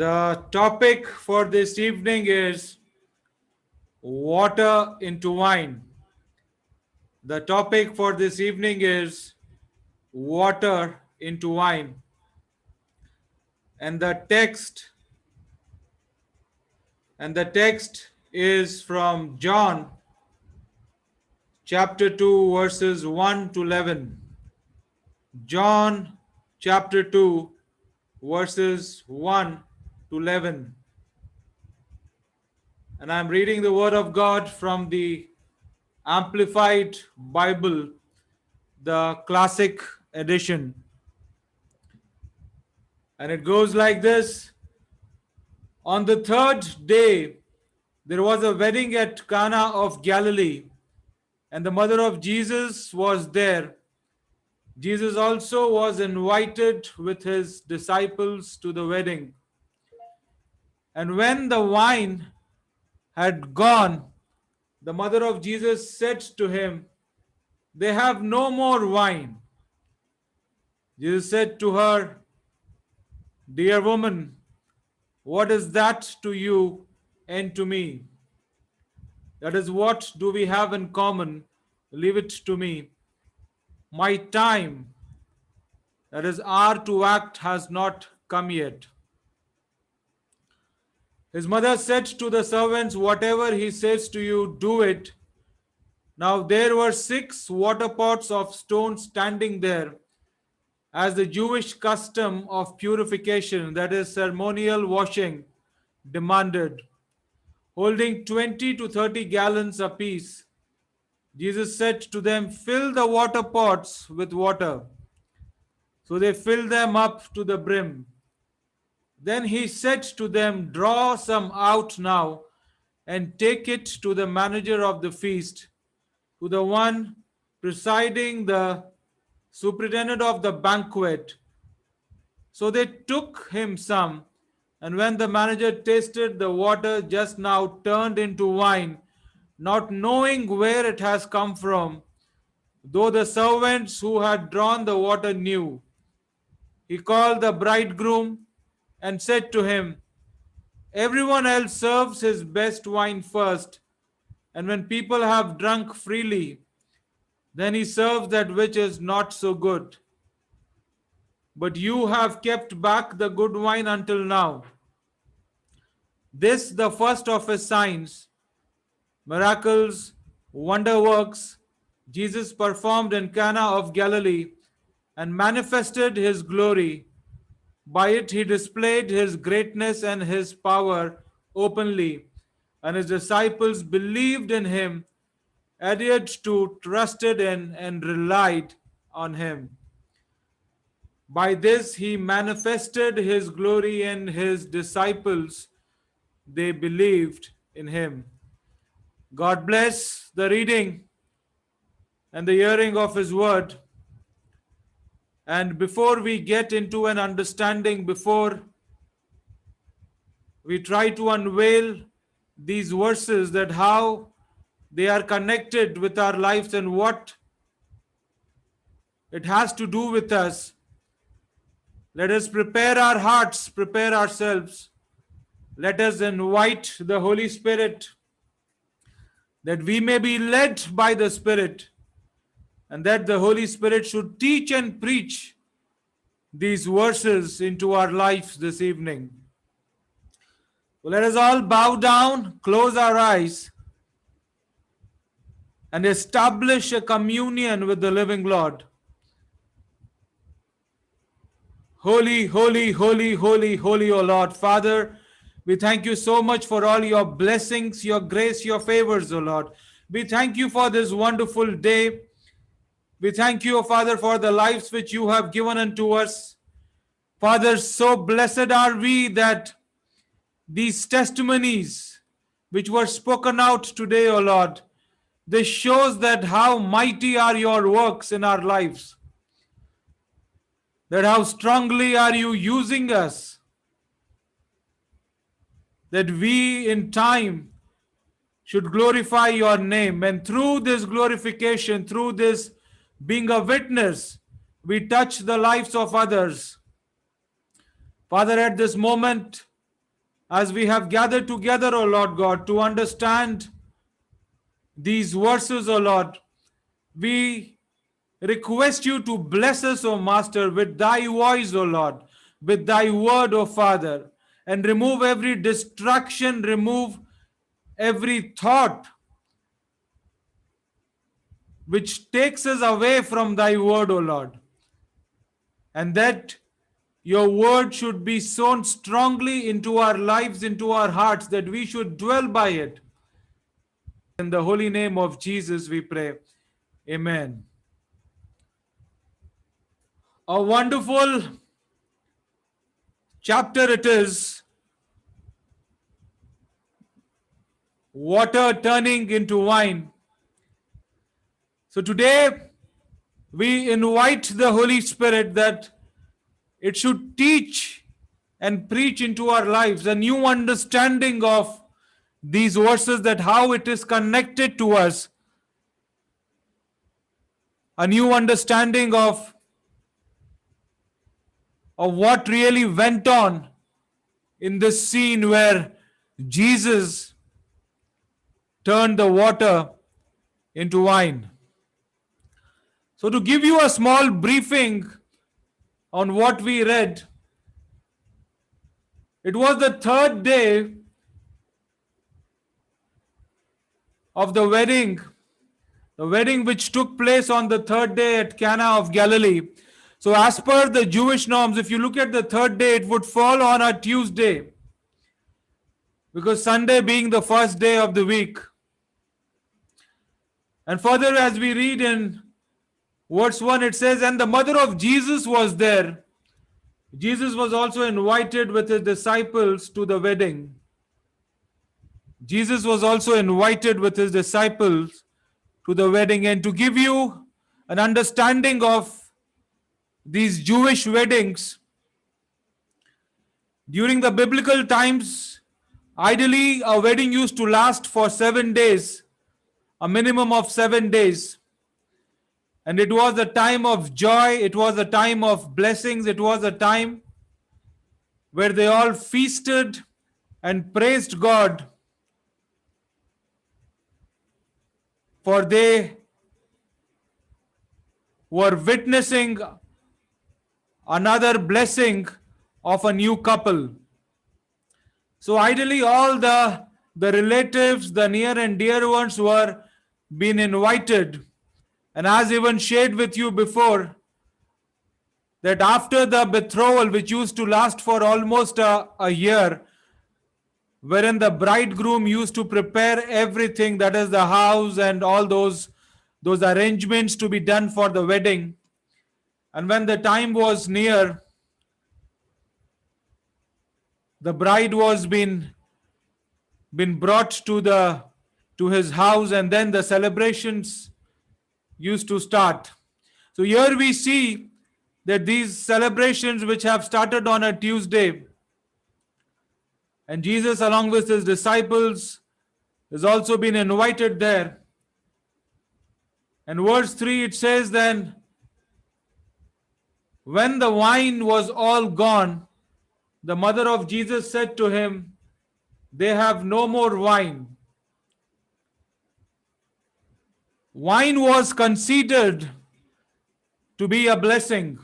The topic for this evening is water into wine. The topic for this evening is water into wine. And the text is from John chapter 2 verses 1 to 11. John chapter 2 verses 1 to 11. And I'm reading the word of God from the Amplified Bible, the classic edition. And it goes like this. On the third day, there was a wedding at Cana of Galilee, and the mother of Jesus was there. Jesus also was invited with his disciples to the wedding. And when the wine had gone, the mother of Jesus said to him, "They have no more wine." Jesus said to her, "Dear woman, what is that to you and to me? That is, what do we have in common? Leave it to me. My time, that is, hour to act, has not come yet." His mother said to the servants, "Whatever he says to you, do it." Now there were 6 water pots of stone standing there, as the Jewish custom of purification, that is, ceremonial washing, demanded, holding 20 to 30 gallons apiece. Jesus said to them, "Fill the water pots with water." So they filled them up to the brim. Then he said to them, "Draw some out now and take it to the manager of the feast, to the one presiding, the superintendent of the banquet." So they took him some, and when the manager tasted the water just now turned into wine, not knowing where it has come from, though the servants who had drawn the water knew, he called the bridegroom and said to him, "Everyone else serves his best wine first, and when people have drunk freely, then he serves that which is not so good. But you have kept back the good wine until now." This, the first of his signs, miracles, wonder works, Jesus performed in Cana of Galilee and manifested his glory. By it he displayed his greatness and his power openly, and his disciples believed in him, adhered to, trusted in, and relied on him. By this he manifested his glory, and his disciples, they believed in him. God bless the reading and the hearing of his word. And before we get into an understanding, before we try to unveil these verses, that how they are connected with our lives and what it has to do with us, let us prepare our hearts, prepare ourselves. Let us invite the Holy Spirit, that we may be led by the Spirit, and that the Holy Spirit should teach and preach these verses into our lives this evening. So let us all bow down, close our eyes, and establish a communion with the living Lord. Holy, holy, holy, holy, holy, O Lord. Father, we thank you so much for all your blessings, your grace, your favors, O Lord. We thank you for this wonderful day. We thank you, O Father, for the lives which you have given unto us. Father, so blessed are we that these testimonies which were spoken out today, O Lord, this shows that how mighty are your works in our lives, that how strongly are you using us, that we in time should glorify your name. And through this glorification, through this being a witness, we touch the lives of others. Father, at this moment, as we have gathered together, O Lord God, to understand these verses, O Lord, we request you to bless us, O Master, with thy voice, O Lord, with thy word, O Father, and remove every distraction, remove every thought which takes us away from thy word, O Lord, and that your word should be sown strongly into our lives, into our hearts, that we should dwell by it. In the holy name of Jesus, we pray. Amen. A wonderful chapter it is, water turning into wine. So today, we invite the Holy Spirit that it should teach and preach into our lives a new understanding of these verses, that how it is connected to us, a new understanding of what really went on in this scene where Jesus turned the water into wine. So, to give you a small briefing on what we read, it was the third day of the wedding which took place on the third day at Cana of Galilee. So, as per the Jewish norms, if you look at the third day, it would fall on a Tuesday, because Sunday being the first day of the week. And further, as we read in verse 1, it says, "And the mother of Jesus was there." Jesus was also invited with his disciples to the wedding. Jesus was also invited with his disciples to the wedding. And to give you an understanding of these Jewish weddings, during the biblical times, ideally a wedding used to last for 7 days, a minimum of 7 days. And it was a time of joy, it was a time of blessings, it was a time where they all feasted and praised God, for they were witnessing another blessing of a new couple. So ideally all the relatives, the near and dear ones were being invited. And as even shared with you before, that after the betrothal, which used to last for almost a year, wherein the bridegroom used to prepare everything, that is the house and all those arrangements to be done for the wedding. And when the time was near, the bride was been brought to his house, and then the celebrations used to start. So here we see that these celebrations, which have started on a Tuesday, and Jesus along with his disciples has also been invited there. And verse 3, it says, "Then when the wine was all gone, the mother of Jesus said to him, 'They have no more wine.'" Wine was considered to be a blessing.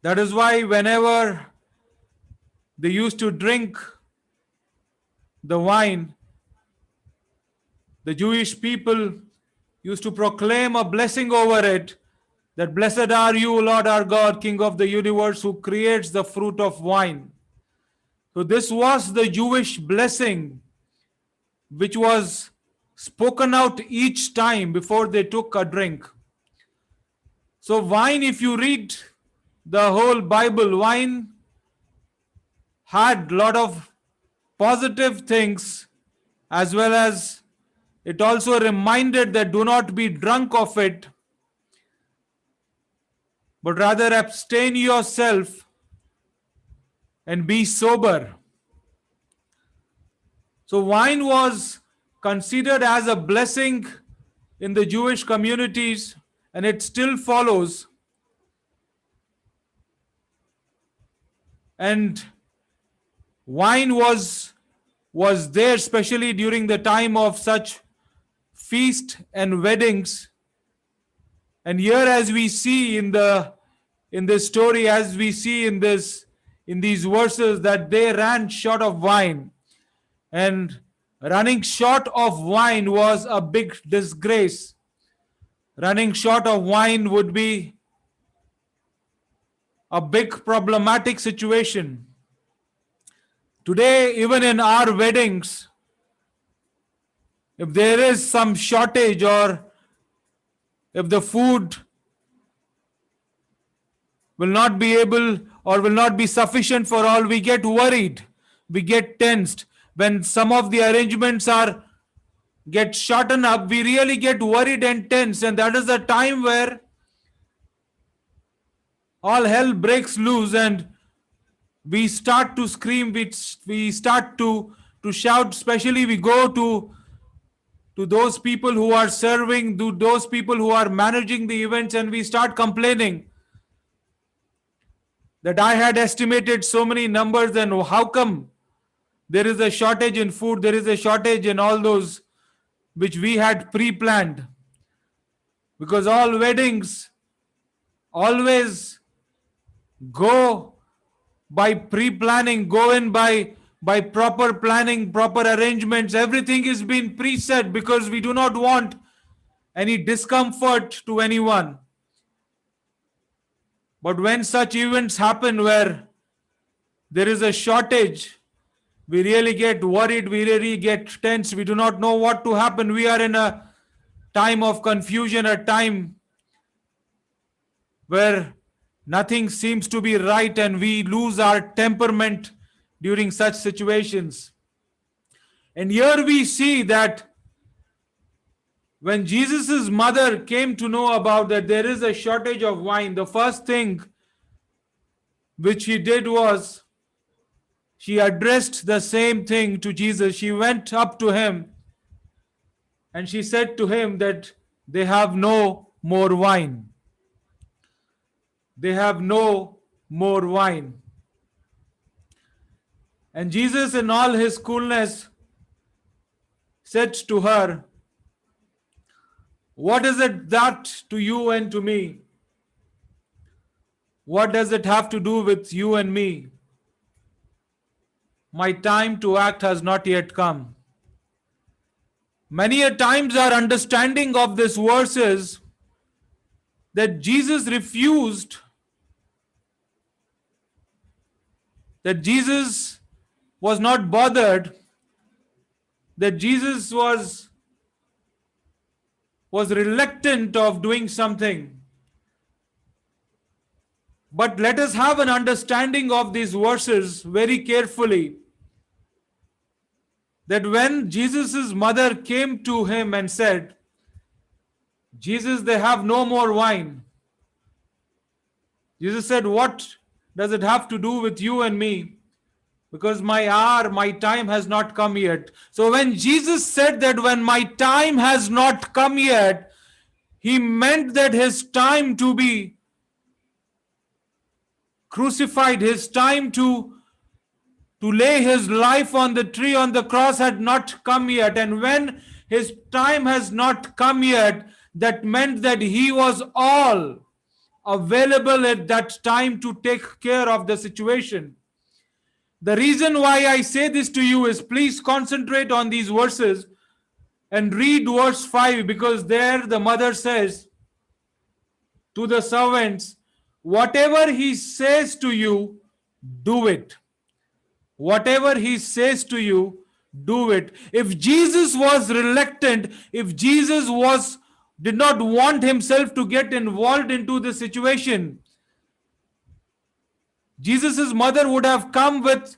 That is why whenever they used to drink the wine, the Jewish people used to proclaim a blessing over it, that "Blessed are you, Lord our God, King of the universe, who creates the fruit of wine." So this was the Jewish blessing which was spoken out each time before they took a drink. So wine, if you read the whole Bible, wine had a lot of positive things, as well as it also reminded that do not be drunk of it, but rather abstain yourself and be sober. So wine was considered as a blessing in the Jewish communities, and it still follows. And wine was there, especially during the time of such feast and weddings. And here, as we see in this story, as we see in these verses, that they ran short of wine. And running short of wine was a big disgrace. Running short of wine would be a big problematic situation. Today, even in our weddings, if there is some shortage, or if the food will not be able or will not be sufficient for all, we get worried, we get tensed. When some of the arrangements get shortened up, we really get worried and tense, and that is the time where all hell breaks loose, and we start to scream, we start to shout. Especially we go to those people who are serving, to those people who are managing the events, and we start complaining that I had estimated so many numbers, and how come there is a shortage in food, there is a shortage in all those which we had pre-planned. Because all weddings always go by pre-planning, go in by proper planning, proper arrangements. Everything is being preset because we do not want any discomfort to anyone. But when such events happen where there is a shortage, we really get worried, we really get tense, we do not know what to happen. We are in a time of confusion, a time where nothing seems to be right, and we lose our temperament during such situations. And here we see that when Jesus' mother came to know about that there is a shortage of wine, the first thing which she did was she addressed the same thing to Jesus. She went up to him and she said to him that they have no more wine. They have no more wine. And Jesus, in all his coolness, said to her, "What is it that to you and to me? What does it have to do with you and me? My time to act has not yet come." Many a times our understanding of this verse is that Jesus refused, that Jesus was not bothered, that Jesus was reluctant of doing something. But let us have an understanding of these verses very carefully. That when Jesus' mother came to him and said, "Jesus, they have no more wine," Jesus said, "What does it have to do with you and me? Because my hour, my time has not come yet." So when Jesus said that when my time has not come yet, he meant that his time to be crucified, his time to lay his life on the tree, on the cross, had not come yet. And when his time has not come yet, that meant that he was all available at that time to take care of the situation. The reason why I say this to you is, please concentrate on these verses and read verse 5, because there the mother says to the servants, "Whatever he says to you, do it." Whatever he says to you, do it. If Jesus was reluctant, if Jesus did not want himself to get involved into the situation, Jesus' mother would have come with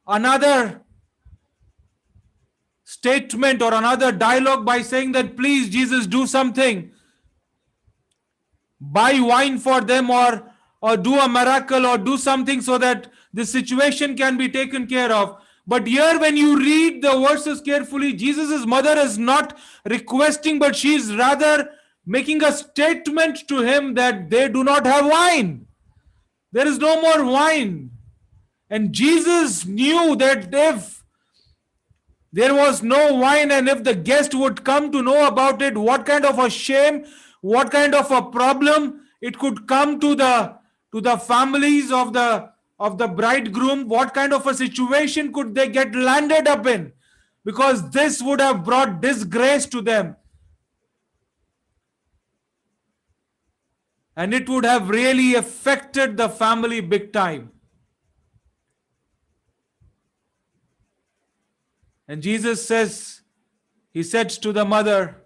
another statement or another dialogue by saying that, "Please, Jesus, do something. Buy wine for them, or do a miracle, or do something so that the situation can be taken care of." But here, when you read the verses carefully, Jesus' mother is not requesting, but she is rather making a statement to him that they do not have wine. There is no more wine. And Jesus knew that if there was no wine and if the guest would come to know about it, what kind of a shame, what kind of a problem it could come to the families of the bridegroom, what kind of a situation could they get landed up in, because this would have brought disgrace to them. And it would have really affected the family big time. And Jesus says, he said to the mother,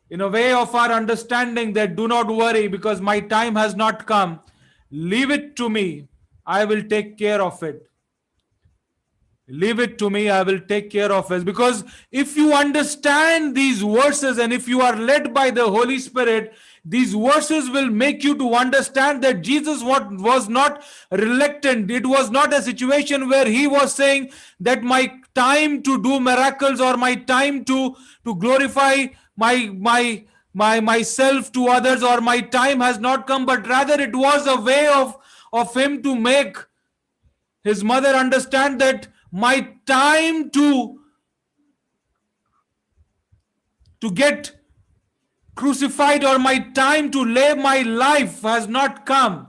in a way of our understanding, that do not worry because my time has not come. Leave it to me. I will take care of it. Leave it to me. I will take care of it. Because if you understand these verses and if you are led by the Holy Spirit, these verses will make you to understand that Jesus was not reluctant. It was not a situation where he was saying that my time to do miracles or my time to glorify myself to others or my time has not come, but rather it was a way of him to make his mother understand that my time to get crucified or my time to live my life has not come,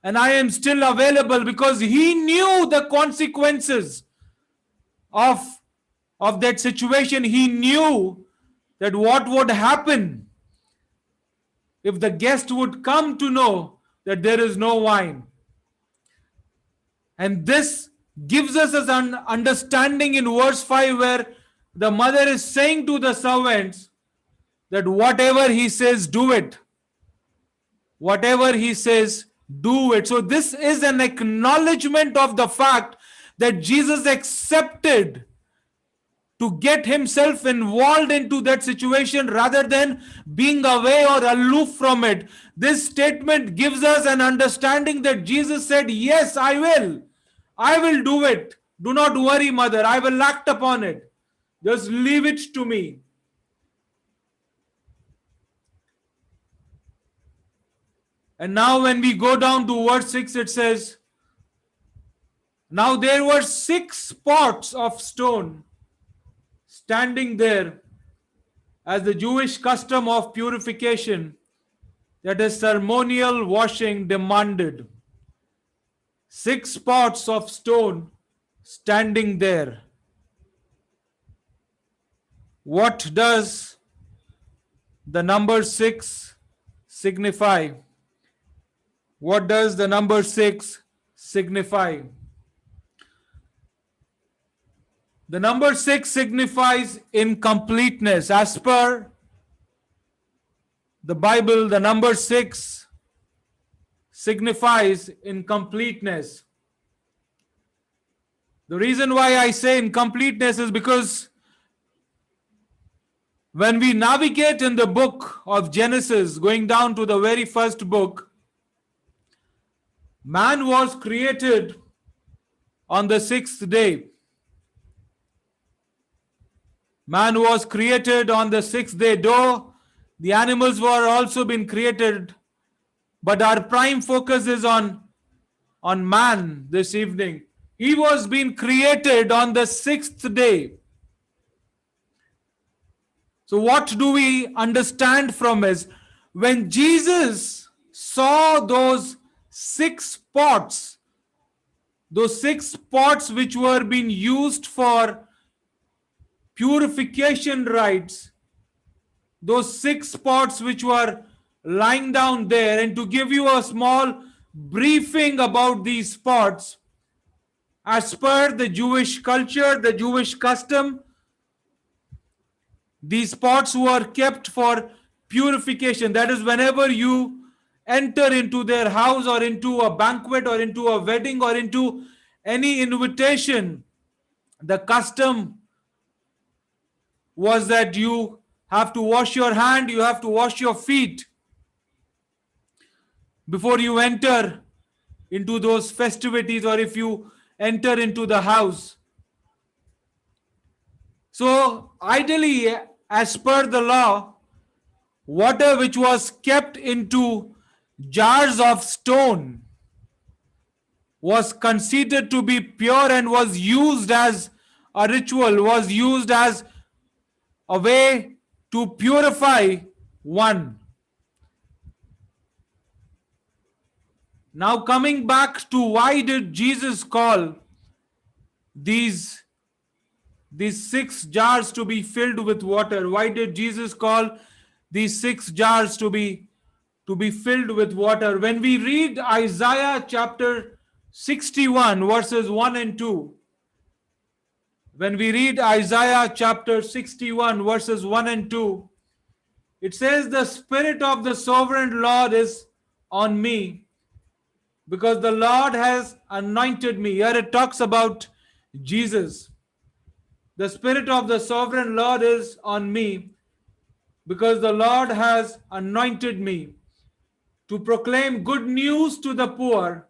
and I am still available, because he knew the consequences of that situation. He knew that what would happen if the guest would come to know that there is no wine. And this gives us an understanding in verse 5, where the mother is saying to the servants that whatever he says, do it. Whatever he says, do it. So this is an acknowledgement of the fact that Jesus accepted to get himself involved into that situation rather than being away or aloof from it. This statement gives us an understanding that Jesus said, yes, I will do it. Do not worry, mother. I will act upon it. Just leave it to me. And now when we go down to verse 6, it says, now there were 6 pots of stone standing there, as the Jewish custom of purification, that is ceremonial washing, demanded. 6 pots of stone standing there. What does the number 6 signify? What does the number 6 signify? The number 6 signifies incompleteness. As per the Bible, the number 6 signifies incompleteness. The reason why I say incompleteness is because when we navigate in the book of Genesis, going down to the very first book, man was created on the 6th day. Man was created on the 6th day, though the animals were also been created, but our prime focus is on man this evening. He was being created on the 6th day. So what do we understand from this? When Jesus saw those 6 pots, those 6 pots which were being used for purification rites, those 6 pots which were lying down there, and to give you a small briefing about these pots, as per the Jewish culture, the Jewish custom, these pots were kept for purification. That is, whenever you enter into their house or into a banquet or into a wedding or into any invitation, the custom was that you have to wash your hand, you have to wash your feet before you enter into those festivities, or if you enter into the house. So ideally, as per the law, water which was kept into jars of stone was considered to be pure and was used as a ritual, was used as a way to purify one. Now, coming back to why did Jesus call these 6 jars to be filled with water? Why did Jesus call these 6 jars to be filled with water? When we read Isaiah chapter 61 verses 1 and 2, when we read Isaiah chapter 61 verses 1 and 2, it says, the Spirit of the sovereign Lord is on me, because the Lord has anointed me. Here it talks about Jesus. The Spirit of the sovereign Lord is on me, because the Lord has anointed me to proclaim good news to the poor.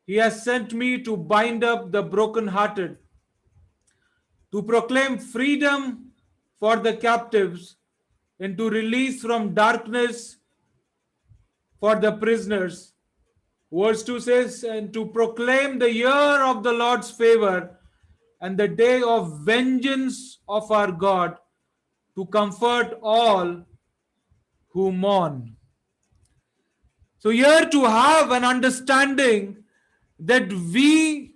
He has sent me to bind up the brokenhearted, to proclaim freedom for the captives, and to release from darkness for the prisoners. Verse 2 says, and to proclaim the year of the Lord's favor and the day of vengeance of our God, to comfort all who mourn. So here to have an understanding that we,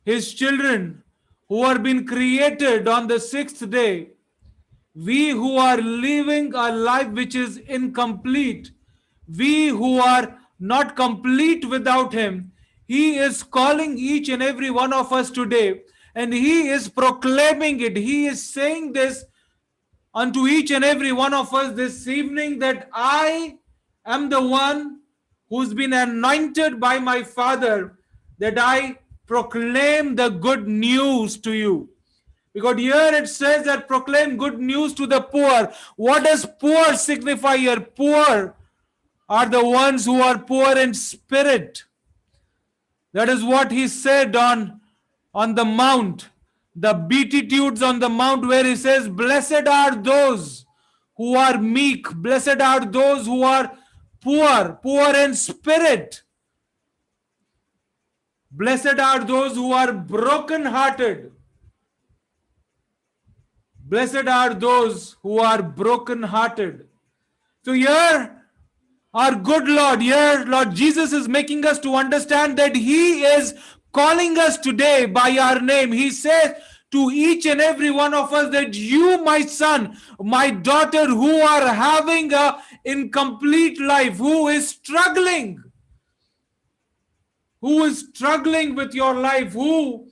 his children, who are being created on the 6th day, we who are living a life which is incomplete, we who are not complete without him, he is calling each and every one of us today, and he is proclaiming it. He is saying this unto each and every one of us this evening, that I am the one who's been anointed by my Father, that I proclaim the good news to you. Because here it says that proclaim good news to the poor. What does poor signify here? Poor are the ones who are poor in spirit. That is what he said on the mount, the Beatitudes on the mount, where he says, blessed are those who are meek, blessed are those who are poor in spirit. Blessed are those who are broken-hearted. Blessed are those who are broken-hearted. So here, our good Lord, here Lord Jesus is making us to understand that he is calling us today by our name. He says to each and every one of us that you, my son, my daughter, who are having a incomplete life, who is struggling with your life, who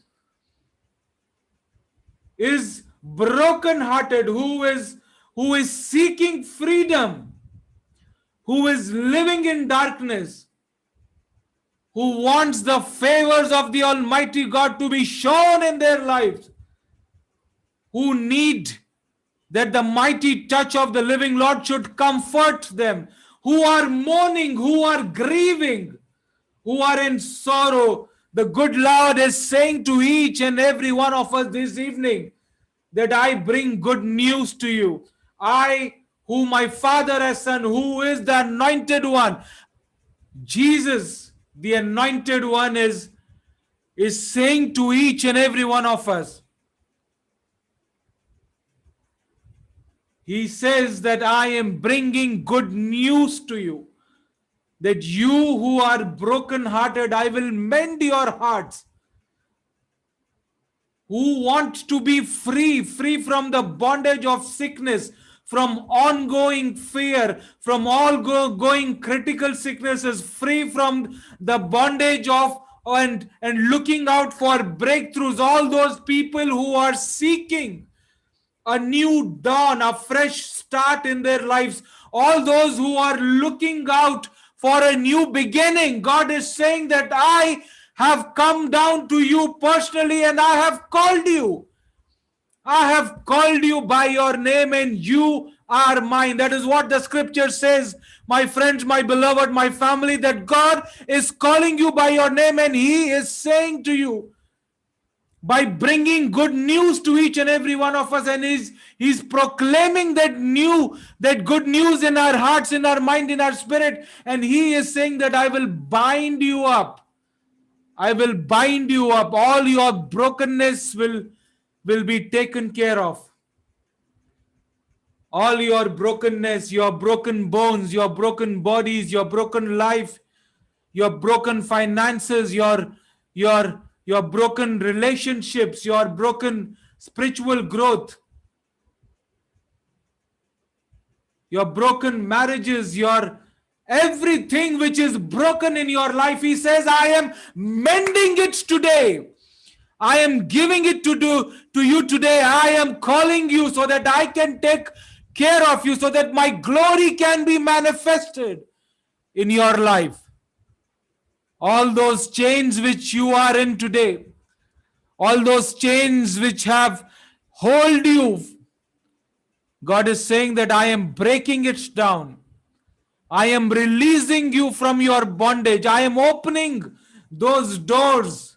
is broken-hearted, who is seeking freedom, who is living in darkness, who wants the favors of the Almighty God to be shown in their lives, who need that the mighty touch of the living Lord should comfort them, who are mourning, who are grieving, who are in sorrow. The good Lord is saying to each and every one of us this evening that I bring good news to you. I, who my Father has sent, who is the anointed one, Jesus, the anointed one, is saying to each and every one of us, he says that I am bringing good news to you, that you who are broken-hearted, I will mend your hearts. Who want to be free from the bondage of sickness, from ongoing fear, from all going critical sicknesses, free from the bondage of and looking out for breakthroughs. All those people who are seeking a new dawn, a fresh start in their lives, all those who are looking out for a new beginning, God is saying that I have come down to you personally and I have called you. I have called you by your name and you are mine. That is what the scripture says, my friends, my beloved, my family, that God is calling you by your name and he is saying to you, by bringing good news to each and every one of us, and he's proclaiming that good news in our hearts, in our mind, in our spirit, and he is saying that I will bind you up. I will bind you up. All your brokenness will be taken care of. All your brokenness, your broken bones, your broken bodies, your broken life, your broken finances, your broken relationships, your broken spiritual growth, your broken marriages, your everything which is broken in your life. He says, I am mending it today. I am giving it to you today. I am calling you so that I can take care of you, so that my glory can be manifested in your life. All those chains which you are in today, all those chains which have hold you, God is saying that I am breaking it down. I am releasing you from your bondage. I am opening those doors.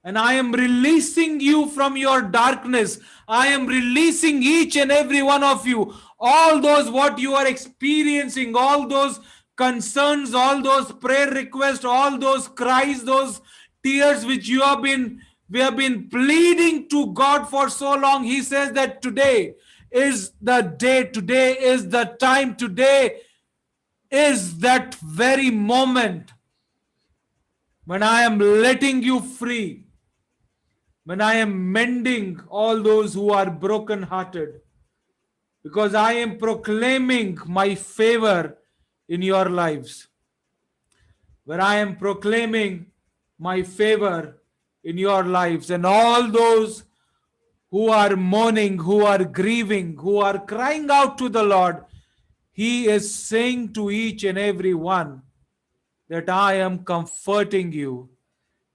And I am releasing you from your darkness. I am releasing each and every one of you. All those what you are experiencing, all those concerns, all those prayer requests, all those cries, those tears which we have been pleading to God for so long. He says that today is the day, today is the time, today is that very moment when I am letting you free, when I am mending all those who are broken-hearted, because I am proclaiming my favor in your lives, where I am proclaiming my favor in your lives, and all those who are mourning, who are grieving, who are crying out to the Lord, He is saying to each and every one that I am comforting you,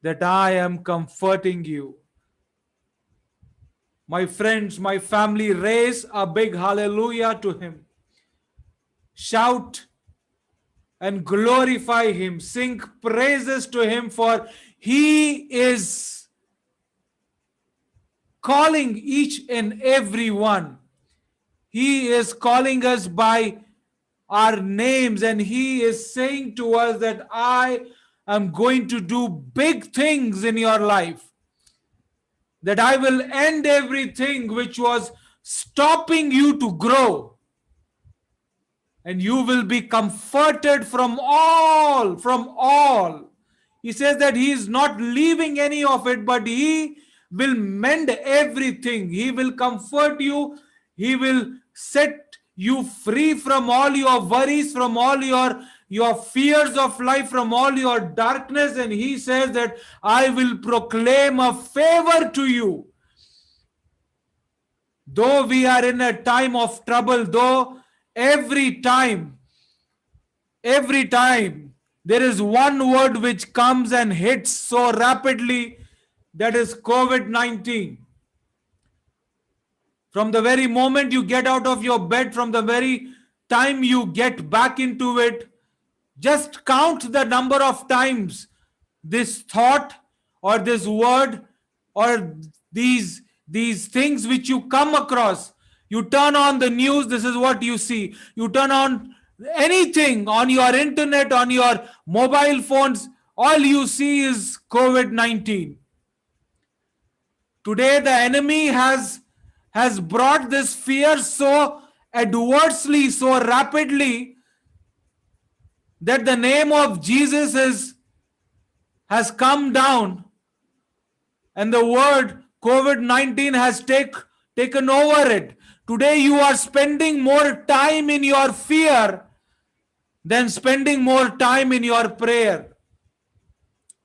that I am comforting you. My friends, my family, raise a big hallelujah to Him. Shout and glorify Him. Sing praises to Him, for He is calling each and every one. He is calling us by our names, and He is saying to us that I am going to do big things in your life. That I will end everything which was stopping you to grow. And you will be comforted from all, from all. He says that He is not leaving any of it, but He will mend everything. He will comfort you. He will set you free from all your worries, from all your fears of life, from all your darkness. And He says that I will proclaim a favor to you. Though we are in a time of trouble, though every time there is one word which comes and hits so rapidly, that is COVID-19. From the very moment you get out of your bed, from the very time you get back into it, just count the number of times this thought or this word or these things which you come across. You turn on the news, this is what you see. You turn on anything on your internet, on your mobile phones, all you see is COVID-19. Today the enemy has brought this fear so adversely, so rapidly, that the name of Jesus has come down, and the word COVID-19 has taken over it. Today you are spending more time in your fear than spending more time in your prayer.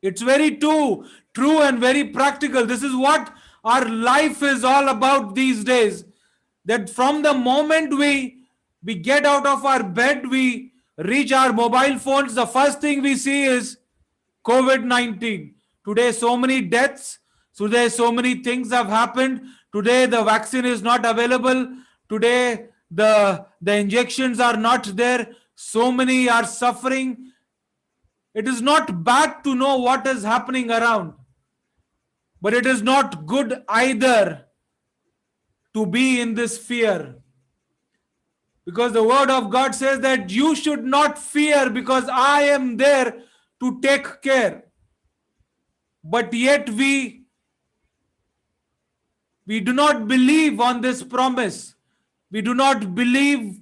It's very true and very practical. This is what our life is all about these days. That from the moment we get out of our bed, we reach our mobile phones, the first thing we see is COVID-19. Today, so many deaths. Today, so many things have happened. Today, the vaccine is not available. Today, the injections are not there. So many are suffering. It is not bad to know what is happening around. But it is not good either to be in this fear. Because the word of God says that you should not fear because I am there to take care. But yet we do not believe on this promise. We do not believe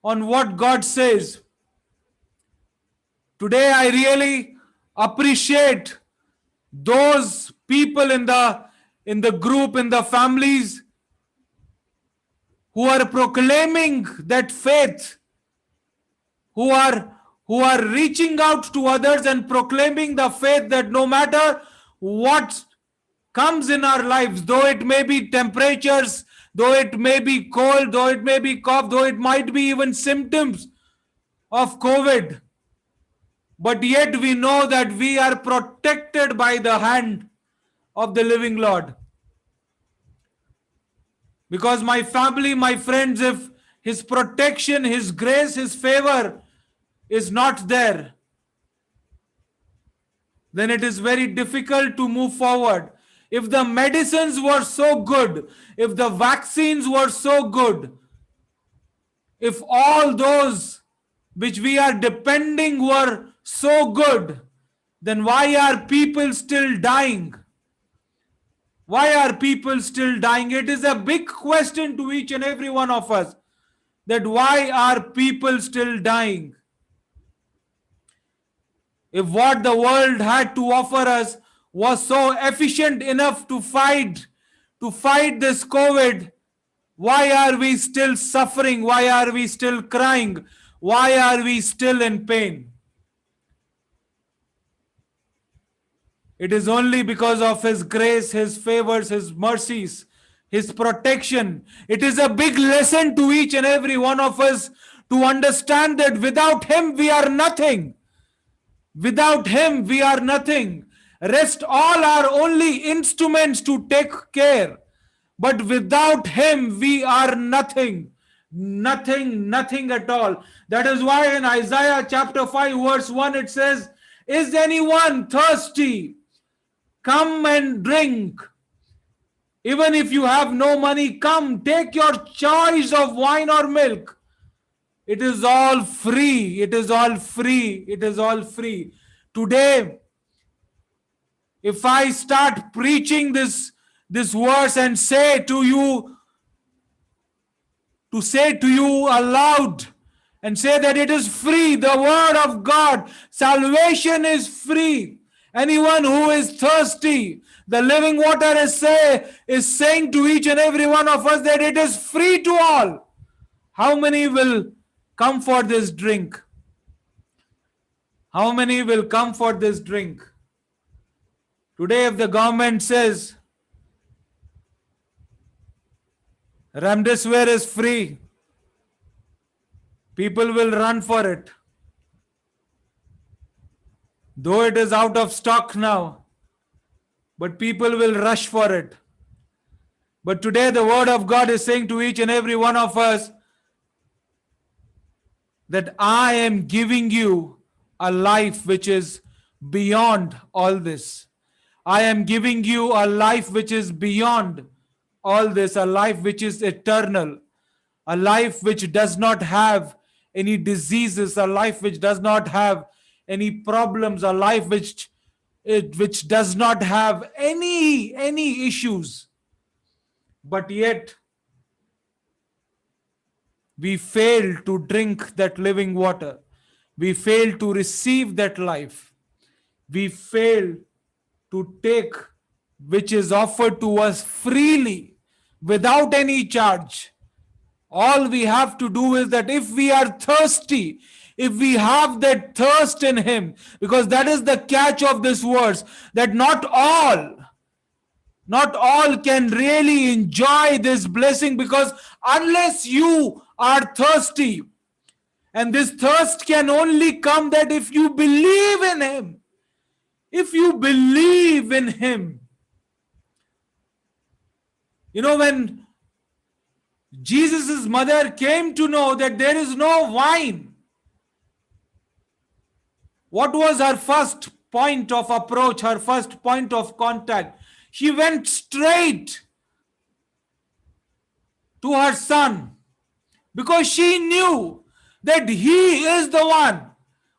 on what God says. Today I really appreciate those people in the group, in the families, who are proclaiming that faith, who are reaching out to others and proclaiming the faith that no matter what comes in our lives, though it may be temperatures, though it may be cold, though it may be cough, though it might be even symptoms of COVID, but yet we know that we are protected by the hand of the living Lord. Because my family, my friends, if His protection, His grace, His favor is not there, then it is very difficult to move forward. If the medicines were so good, if the vaccines were so good, if all those which we are depending were so good, then why are people still dying? Why are people still dying? It is a big question to each and every one of us, that why are people still dying? If what the world had to offer us was so efficient enough to fight this COVID, why are we still suffering? Why are we still crying? Why are we still in pain? It is only because of His grace, His favors, His mercies, His protection. It is a big lesson to each and every one of us to understand that without Him we are nothing. Without Him we are nothing. Rest all are only instruments to take care. But without Him we are nothing. Nothing at all. That is why in Isaiah chapter 5 verse 1 it says, is anyone thirsty? Come and drink. Even if you have no money, come, take your choice of wine or milk. It is all free. It is all free. It is all free. Today, if I start preaching this verse and say to you aloud and say that it is free, the word of God, salvation is free. Anyone who is thirsty, the living water is saying to each and every one of us that it is free to all. How many will come for this drink? How many will come for this drink? Today, if the government says Remdesivir is free, people will run for it. Though it is out of stock now, but people will rush for it. But today the word of God is saying to each and every one of us that I am giving you a life which is beyond all this. I am giving you a life which is beyond all this, a life which is eternal, a life which does not have any diseases, a life which does not have any problems, a life which does not have any issues. But yet we fail to drink that living water. We fail to receive that life. We fail to take which is offered to us freely without any charge. All we have to do is that if we are thirsty, if we have that thirst in Him, because that is the catch of this verse, that not all can really enjoy this blessing, because unless you are thirsty, and this thirst can only come that if you believe in Him. If you believe in Him. You know, when Jesus' mother came to know that there is no wine, what was her first point of approach, her first point of contact? She went straight to her son because she knew that he is the one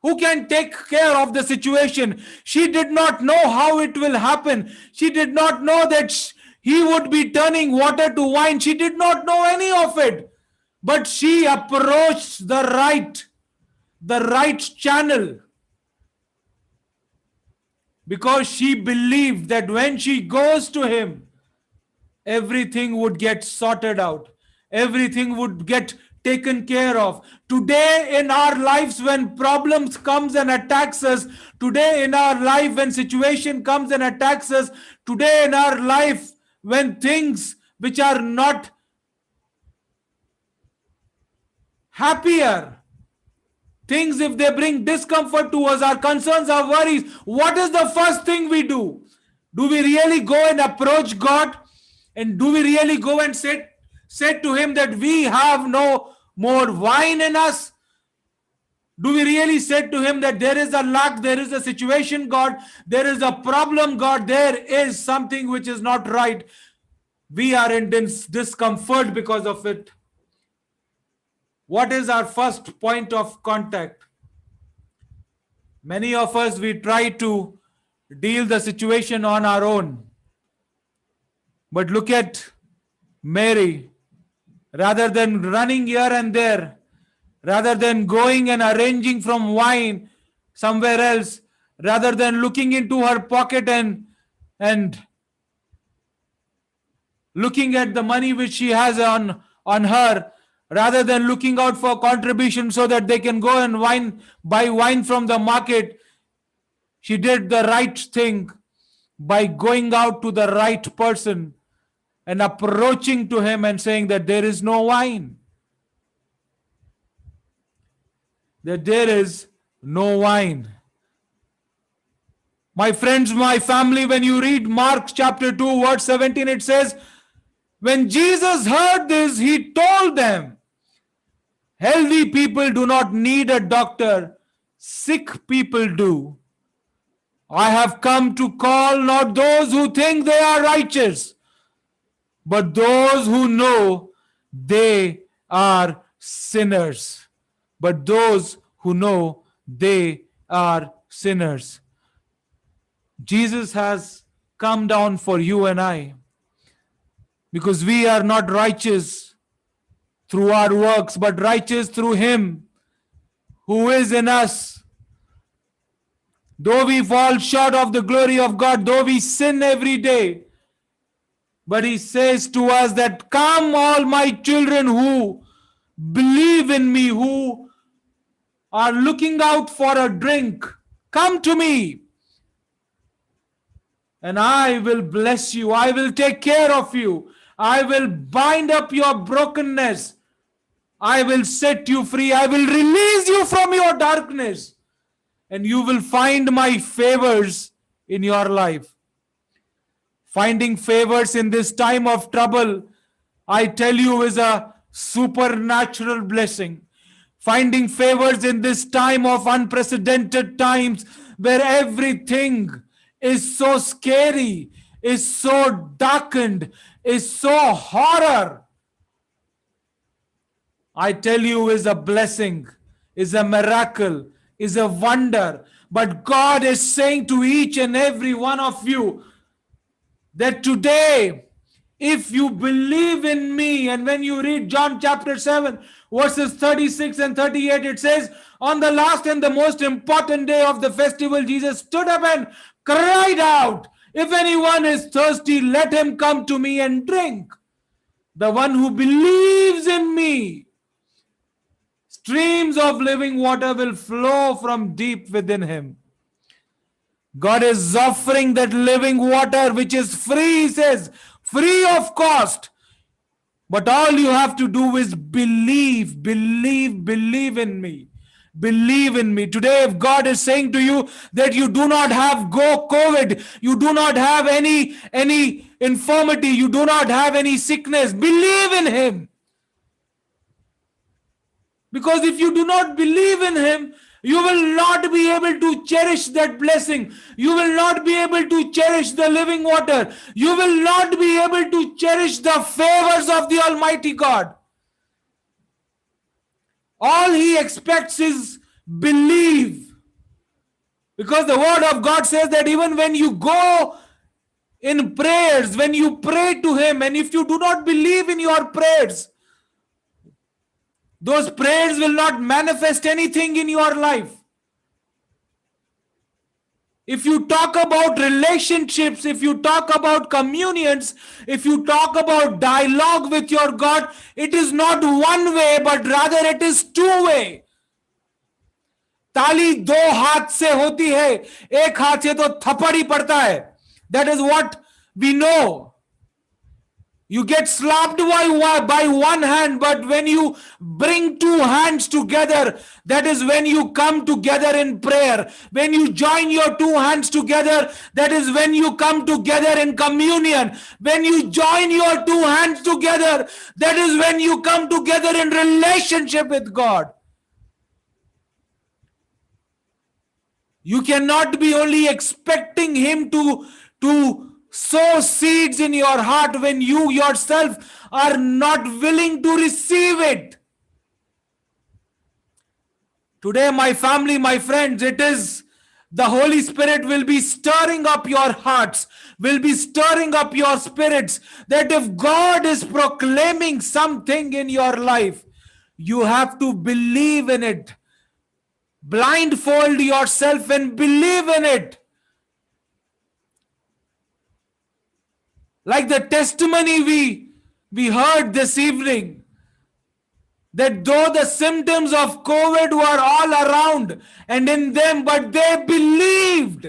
who can take care of the situation. She did not know how it will happen. She did not know that he would be turning water to wine. She did not know any of it. But she approached the right channel, because she believed that when she goes to him, everything would get sorted out. Everything would get taken care of. Today in our lives, when problems comes and attacks us, today in our life when situation comes and attacks us, today in our life when things which are not happier, things if they bring discomfort to us, our concerns, our worries, what is the first thing we do? Do we really go and approach God? And do we really go and say to him that we have no more wine in us? Do we really say to him that there is a lack, there is a situation, God, there is a problem, God, there is something which is not right. We are in discomfort because of it. What is our first point of contact? Many of us, we try to deal the situation on our own. But look at Mary. Rather than running here and there, rather than going and arranging from wine somewhere else, rather than looking into her pocket and looking at the money which she has on her, rather than looking out for contribution so that they can go and buy wine from the market, she did the right thing by going out to the right person and approaching to him and saying that there is no wine. That there is no wine. My friends, my family, when you read Mark chapter 2, verse 17, it says, when Jesus heard this, he told them, healthy people do not need a doctor, sick people do. I have come to call not those who think they are righteous, but those who know they are sinners. But those who know they are sinners. Jesus has come down for you and I, because we are not righteous through our works, but righteous through him who is in us. Though we fall short of the glory of God, though we sin every day, but he says to us that, come all my children who believe in me, who are looking out for a drink, come to me and I will bless you. I will take care of you. I will bind up your brokenness. I will set you free. I will release you from your darkness, and you will find my favors in your life. Finding favors in this time of trouble, I tell you, is a supernatural blessing. Finding favors in this time of unprecedented times where everything is so scary, is so darkened, is so horror, I tell you, is a blessing, is a miracle, is a wonder. But God is saying to each and every one of you that today, if you believe in me, and when you read John chapter 7, verses 36 and 38, it says, on the last and the most important day of the festival, Jesus stood up and cried out, if anyone is thirsty, let him come to me and drink. The one who believes in me, streams of living water will flow from deep within him. God is offering that living water which is free, he says, free of cost. But all you have to do is believe in me. Believe in me. Today, if God is saying to you that you do not have COVID, you do not have any infirmity, you do not have any sickness, believe in him. Because if you do not believe in him, you will not be able to cherish that blessing. You will not be able to cherish the living water. You will not be able to cherish the favors of the Almighty God. All He expects is believe. Because the Word of God says that even when you go in prayers, when you pray to Him, and if you do not believe in your prayers, those prayers will not manifest anything in your life. If you talk about relationships, if you talk about communions, if you talk about dialogue with your God, it is not one way, but rather it is two way. ताली दो हाथ से होती है, एक हाथ से तो थप्पड़ ही पड़ता है. That is what we know. You get slapped by one hand, but when you bring two hands together, that is when you come together in prayer. When you join your two hands together, that is when you come together in communion. When you join your two hands together, that is when you come together in relationship with God. You cannot be only expecting Him to sow seeds in your heart when you yourself are not willing to receive it. Today, my family, my friends, it is the Holy Spirit will be stirring up your hearts, will be stirring up your spirits, that if God is proclaiming something in your life, you have to believe in it. Blindfold yourself and believe in it. Like the testimony we heard this evening, that though the symptoms of COVID were all around and in them, but they believed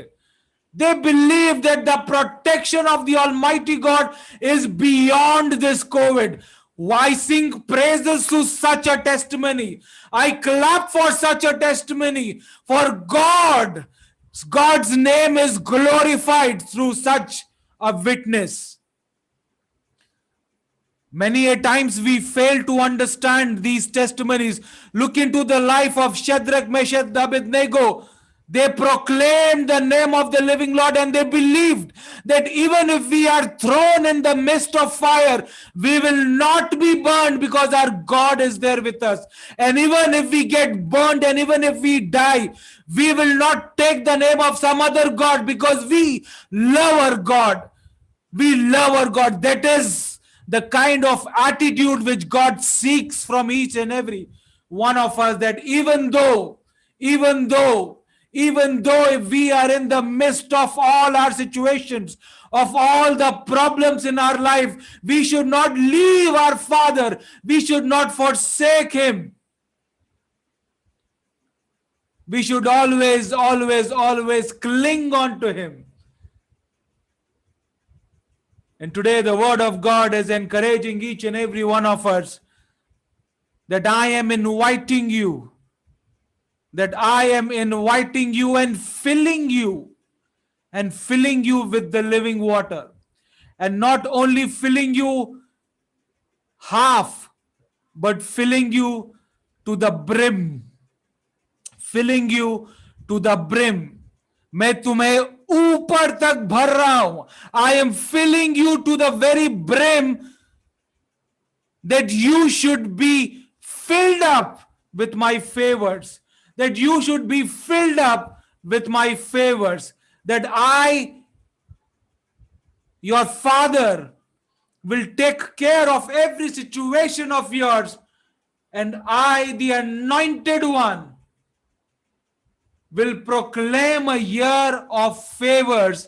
that the protection of the Almighty God is beyond this COVID. Why sing praises to such a testimony? I clap for such a testimony. For God's name is glorified through such a witness. Many a times we fail to understand these testimonies. Look into the life of Shadrach, Meshach, and Abednego. They proclaimed the name of the living Lord, and they believed that even if we are thrown in the midst of fire, we will not be burned because our God is there with us. And even if we get burned and even if we die, we will not take the name of some other God because we love our God. We love our God. That is the kind of attitude which God seeks from each and every one of us, that even though if we are in the midst of all our situations, of all the problems in our life, we should not leave our Father. We should not forsake Him. We should always cling on to Him. And today the Word of God is encouraging each and every one of us that I am inviting you, and filling you with the living water. And not only filling you half, but filling you to the brim. Filling you to the brim. मैं तुम्हें ऊपर तक भर रहा हूं. I am filling you to the very brim, that you should be filled up with my favors. That you should be filled up with my favors. That I, your Father, will take care of every situation of yours. And I, the Anointed One, will proclaim a year of favors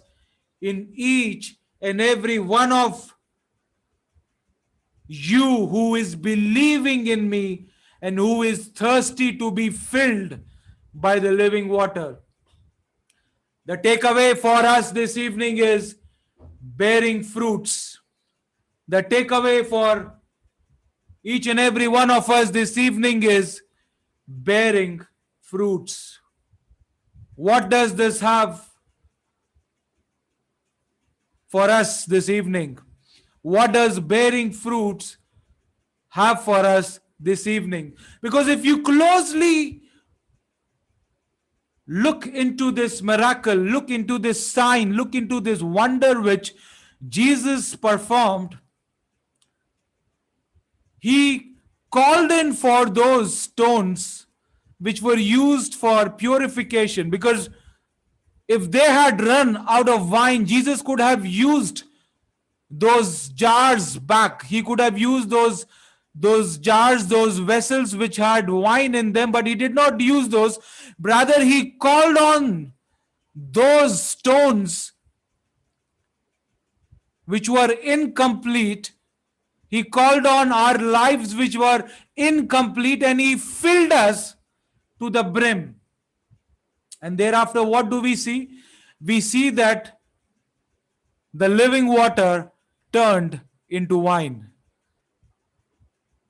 in each and every one of you who is believing in me and who is thirsty to be filled by the living water. The takeaway for us this evening is bearing fruits. The takeaway for each and every one of us this evening is bearing fruits. What does this have for us this evening? What does bearing fruits have for us this evening? Because if you closely look into this miracle, look into this sign, look into this wonder which Jesus performed, he called in for those stones which were used for purification, because if they had run out of wine, Jesus could have used those jars back. He could have used those jars, those vessels which had wine in them, but he did not use those. Rather, he called on those stones which were incomplete. He called on our lives which were incomplete, and he filled us to the brim. And thereafter, what do we see? We see that the living water turned into wine.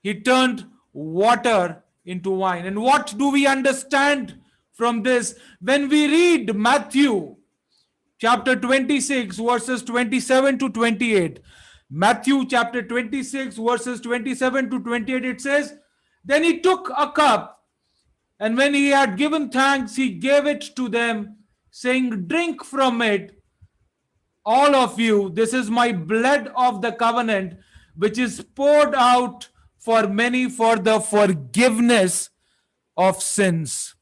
He turned water into wine. And what do we understand from this? When we read Matthew chapter 26, verses 27 to 28, Matthew chapter 26, verses 27 to 28, it says, "Then he took a cup, and when he had given thanks, he gave it to them, saying, 'Drink from it, all of you. This is my blood of the covenant, which is poured out for many for the forgiveness of sins.'"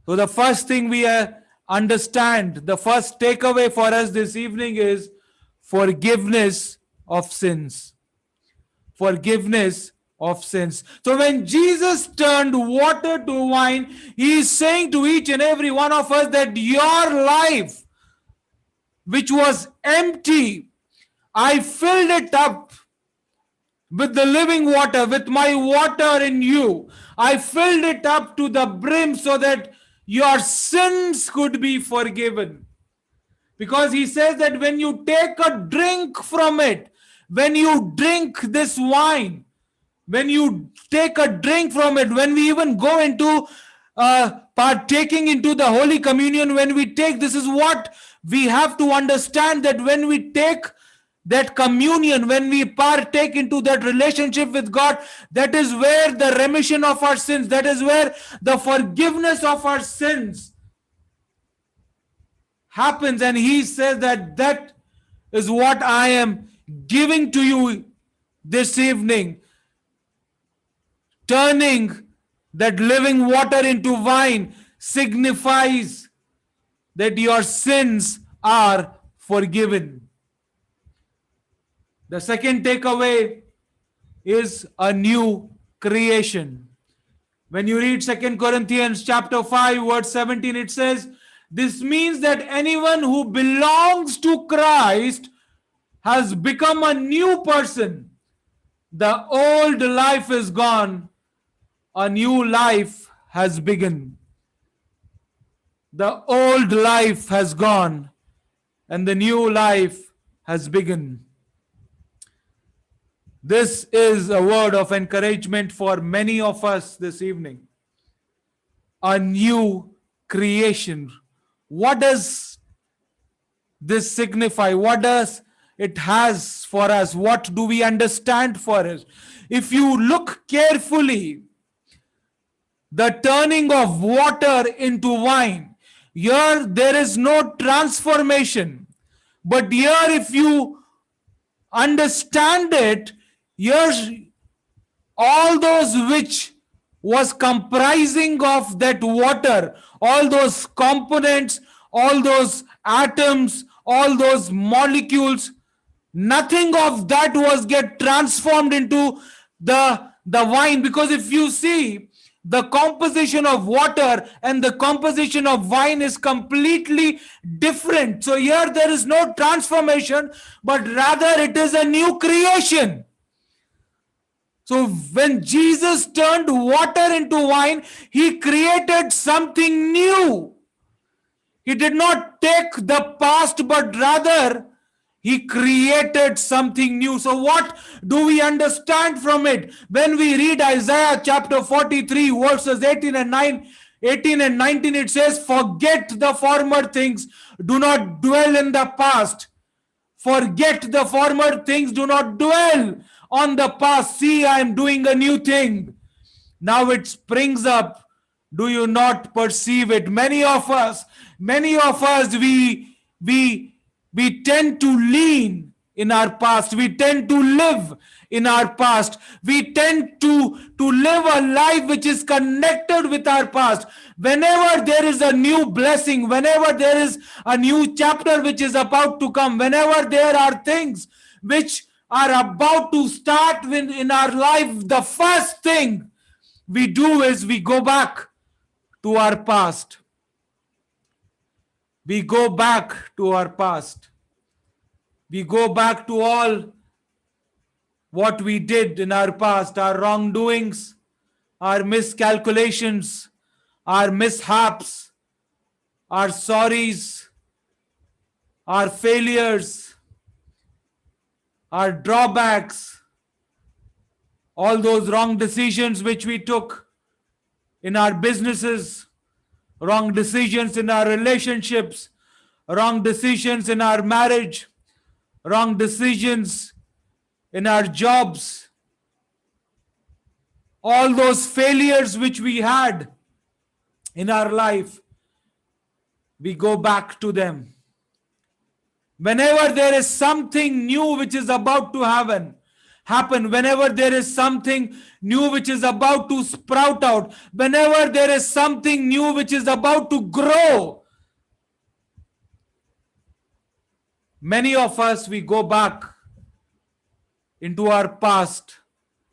So the first thing we understand, the first takeaway for us this evening is forgiveness of sins. Forgiveness of sins. So when Jesus turned water to wine, he is saying to each and every one of us that your life, which was empty, I filled it up with the living water, with my water in you. I filled it up to the brim so that your sins could be forgiven. Because he says that when you take a drink from it, when you drink this wine, when you take a drink from it, when we even go into partaking into the Holy Communion, when we take, this is what we have to understand, that when we take that communion, when we partake into that relationship with God, that is where the remission of our sins, that is where the forgiveness of our sins happens. And he says that that is what I am giving to you this evening. Turning that living water into wine signifies that your sins are forgiven. The second takeaway is a new creation. When you read 2 Corinthians chapter 5, verse 17, it says, "This means that anyone who belongs to Christ has become a new person. The old life is gone. A new life has begun." The old life has gone and the new life has begun. This is a word of encouragement for many of us this evening. A new creation. What does this signify? What does it has for us? What do we understand for us? If you look carefully, the turning of water into wine, here there is no transformation. But here, if you understand it, here's all those which was comprising of that water, all those components, all those atoms, all those molecules, nothing of that was get transformed into the wine. Because if you see, the composition of water and the composition of wine is completely different. So here there is no transformation, but rather it is a new creation. So when Jesus turned water into wine, he created something new. He did not take the past, but rather he created something new. So what do we understand from it? When we read Isaiah chapter 43, verses 18 and 19, it says, "Forget the former things, do not dwell in the past." Forget the former things, do not dwell on the past. See, I am doing a new thing. Now it springs up. Do you not perceive it? Many of us, we tend to lean in our past. We tend to live in our past. We tend to live a life which is connected with our past. Whenever there is a new blessing, whenever there is a new chapter which is about to come, whenever there are things which are about to start in our life, the first thing we do is we go back to our past. We go back to our past. We go back to all what we did in our past, our wrongdoings, our miscalculations, our mishaps, our sorries, our failures, our drawbacks, all those wrong decisions which we took in our businesses, wrong decisions in our relationships, wrong decisions in our marriage, wrong decisions in our jobs, all those failures which we had in our life, we go back to them. Whenever there is something new which is about to happen, whenever there is something new which is about to sprout out, whenever there is something new which is about to grow, many of us, we go back into our past,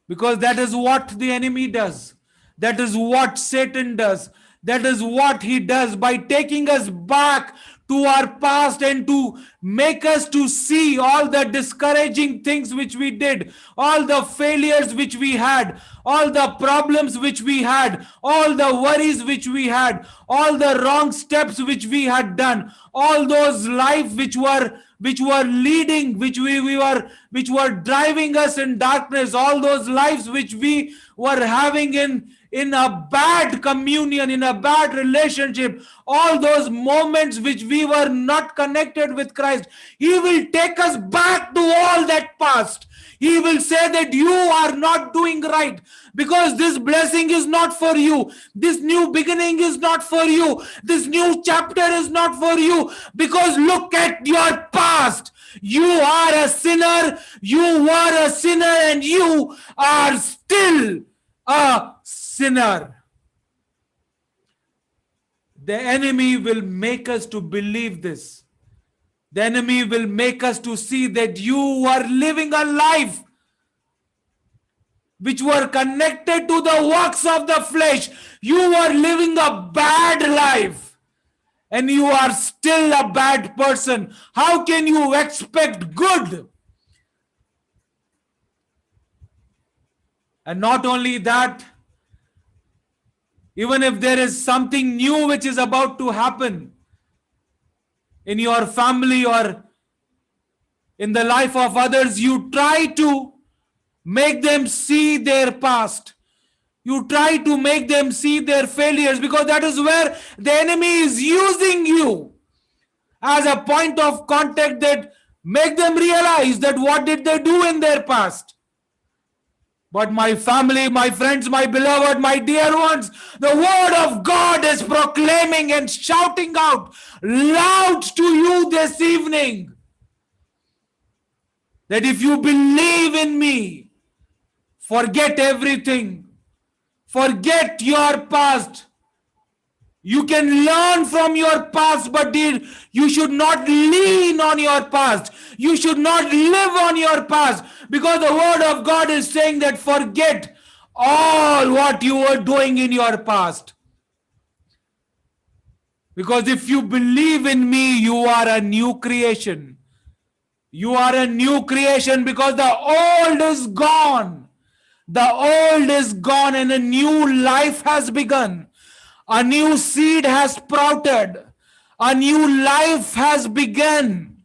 because that is what the enemy does. That is what Satan does. That is what he does by taking us back to our past and to make us to see all the discouraging things which we did, all the failures which we had, all the problems which we had, all the worries which we had, all the wrong steps which we had done, all those life which were leading, which were driving us in darkness, all those lives which we were having in a bad communion, in a bad relationship, all those moments which we were not connected with Christ. He will take us back to all that past. He will say that you are not doing right, because this blessing is not for you. This new beginning is not for you. This new chapter is not for you, because look at your past. You are a sinner. You were a sinner, and you are still a sinner. The enemy will make us to believe this. The enemy will make us to see that you are living a life which were connected to the works of the flesh. You are living a bad life, and you are still a bad person. How can you expect good? And not only that, even if there is something new which is about to happen in your family or in the life of others, you try to make them see their past. You try to make them see their failures, because that is where the enemy is using you as a point of contact, that make them realize that what did they do in their past. But my family, my friends, my beloved, my dear ones, the word of God is proclaiming and shouting out loud to you this evening that if you believe in me, forget everything. Forget your past. You can learn from your past, but you should not lean on your past. You should not live on your past, because the word of God is saying that forget all what you were doing in your past. Because if you believe in me, you are a new creation. You are a new creation, because the old is gone. The old is gone and a new life has begun. A new seed has sprouted. A new life has begun.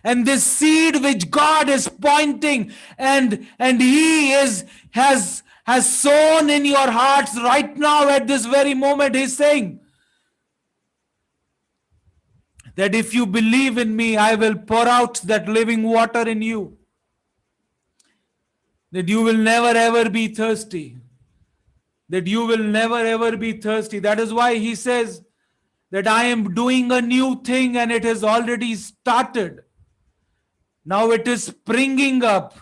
And this seed which God is pointing and He has sown in your hearts right now at this very moment, He's saying that if you believe in me, I will pour out that living water in you. That you will never ever be thirsty. that you will never ever be thirsty. That is why he says that I am doing a new thing and it has already started. Now it is springing up.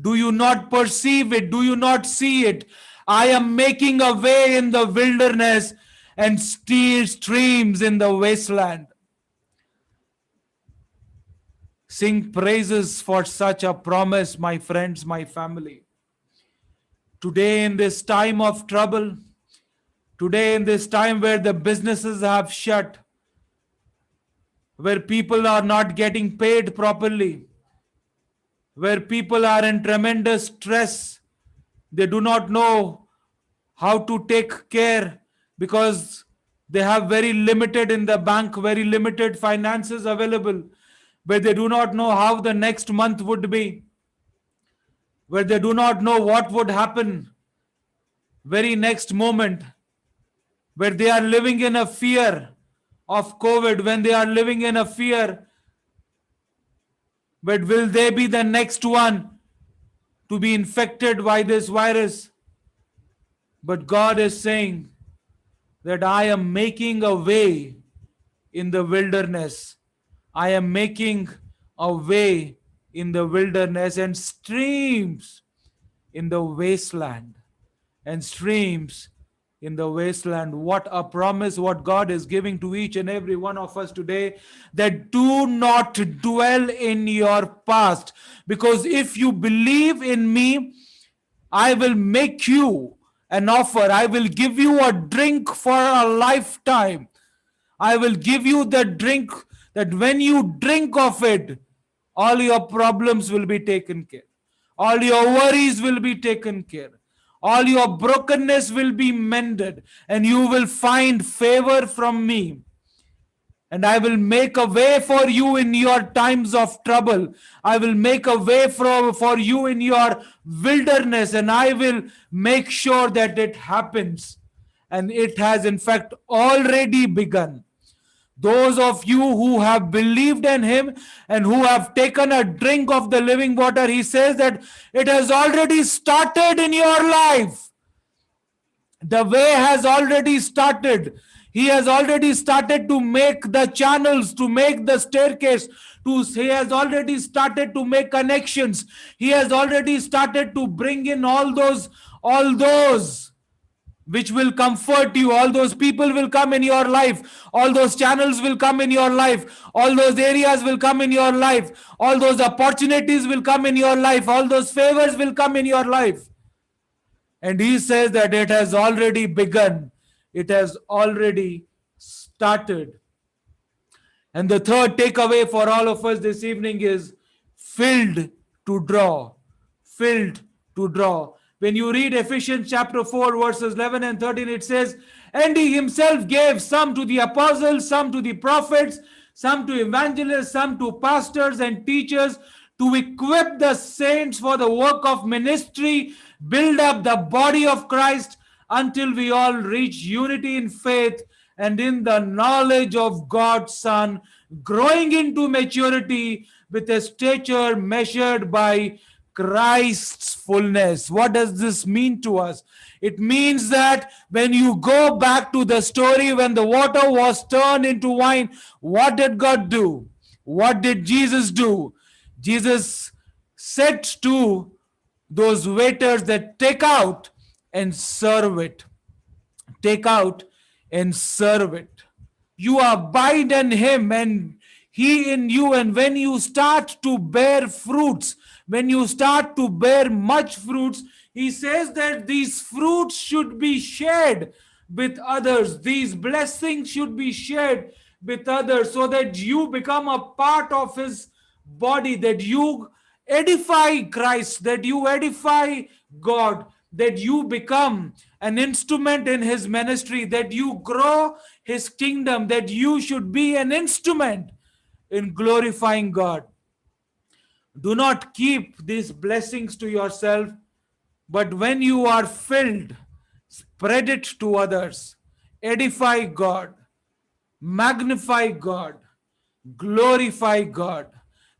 Do you not perceive it? Do you not see it? I am making a way in the wilderness and still streams in the wasteland. Sing praises for such a promise, my friends, my family. Today, in this time of trouble, today, in this time where the businesses have shut, where people are not getting paid properly, where people are in tremendous stress, they do not know how to take care because they have very limited in the bank, very limited finances available, where they do not know how the next month would be, where they do not know what would happen very next moment, where they are living in a fear of COVID, when they are living in a fear, but will they be the next one to be infected by this virus? But God is saying that I am making a way in the wilderness. I am making a way in the wilderness and streams in the wasteland. And streams in the wasteland. What a promise, what God is giving to each and every one of us today, that do not dwell in your past. Because if you believe in me, I will make you an offer. I will give you a drink for a lifetime. I will give you the drink that when you drink of it, all your problems will be taken care. All your worries will be taken care. All your brokenness will be mended, and you will find favor from me. And I will make a way for you in your times of trouble. I will make a way for you in your wilderness, and I will make sure that it happens. And it has, in fact, already begun. Those of you who have believed in him and who have taken a drink of the living water, he says that it has already started in your life. The way has already started. He has already started to make the channels, to make the staircase. He has already started to make connections. He has already started to bring in all those which will comfort you. All those people will come in your life. All those channels will come in your life. All those areas will come in your life. All those opportunities will come in your life. All those favors will come in your life. And he says that it has already begun. It has already started. And the third takeaway for all of us this evening is filled to draw. Filled to draw. When you read Ephesians chapter 4, verses 11 and 13, it says, and he himself gave some to the apostles, some to the prophets, some to evangelists, some to pastors and teachers, to equip the saints for the work of ministry, build up the body of Christ until we all reach unity in faith and in the knowledge of God's Son, growing into maturity with a stature measured by Christ's fullness. What does this mean to us? It means that when you go back to the story when the water was turned into wine, what did God do? What did Jesus do? Jesus said to those waiters that take out and serve it. Take out and serve it. You abide in him and he in you. And when you start to bear fruits, when you start to bear much fruits, he says that these fruits should be shared with others. These blessings should be shared with others so that you become a part of his body, that you edify Christ, that you edify God, that you become an instrument in his ministry, that you grow his kingdom, that you should be an instrument in glorifying God. Do not keep these blessings to yourself, but when you are filled, spread it to others. Edify God, magnify God, glorify God.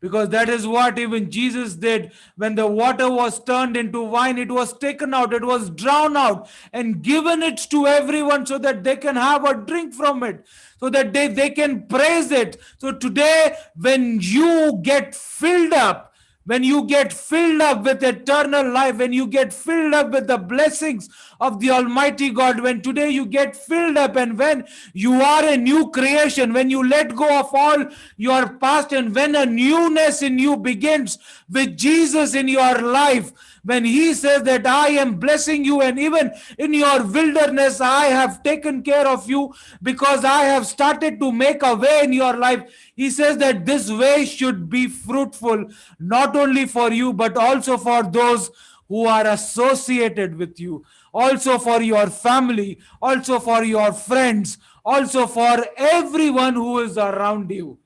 Because that is what even Jesus did. When the water was turned into wine, it was taken out, it was drowned out, and given it to everyone so that they can have a drink from it, so that they can praise it. So today, when you get filled up, when you get filled up with eternal life, when you get filled up with the blessings of the Almighty God, when today you get filled up, and when you are a new creation, when you let go of all your past, and when a newness in you begins with Jesus in your life, when he says that I am blessing you, and even in your wilderness I have taken care of you, because I have started to make a way in your life. He says that this way should be fruitful, not only for you but also for those who are associated with you, also for your family, also for your friends, also for everyone who is around you.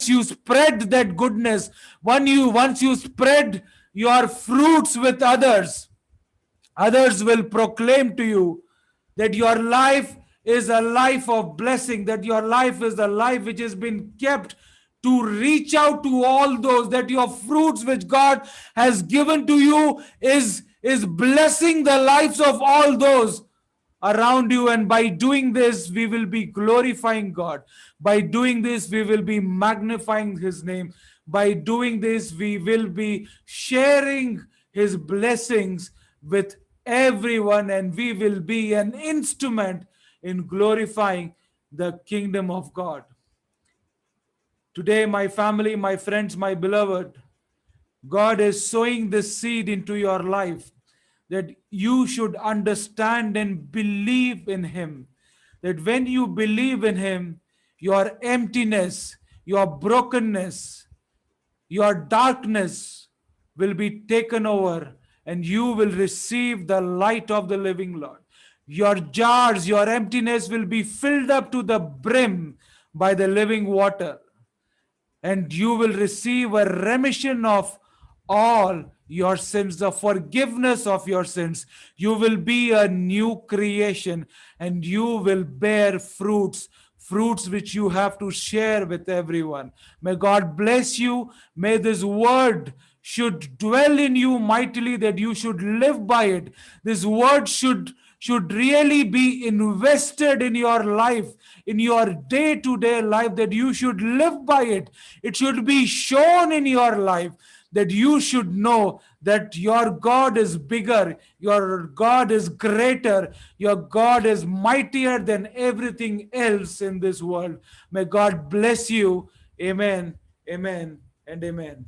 You spread that goodness, once you spread your fruits with others, others will proclaim to you that your life is a life of blessing, that your life is a life which has been kept to reach out to all those, that your fruits which God has given to you is blessing the lives of all those around you. And by doing this, we will be glorifying God. By doing this, we will be magnifying his name. By doing this, we will be sharing his blessings with everyone, and we will be an instrument in glorifying the kingdom of God. Today, my family, my friends, my beloved, God is sowing this seed into your life, that you should understand and believe in him. That when you believe in him, your emptiness, your brokenness, your darkness will be taken over, and you will receive the light of the living Lord. Your jars, your emptiness will be filled up to the brim by the living water, and you will receive a remission of all your sins, the forgiveness of your sins. You will be a new creation, and you will bear fruits, fruits which you have to share with everyone. May God bless you. May this word should dwell in you mightily, that you should live by it. This word should really be invested in your life, in your day-to-day life, that you should live by it. It should be shown in your life, that you should know that your God is bigger, your God is greater, your God is mightier than everything else in this world. May God bless you. Amen, amen, and amen.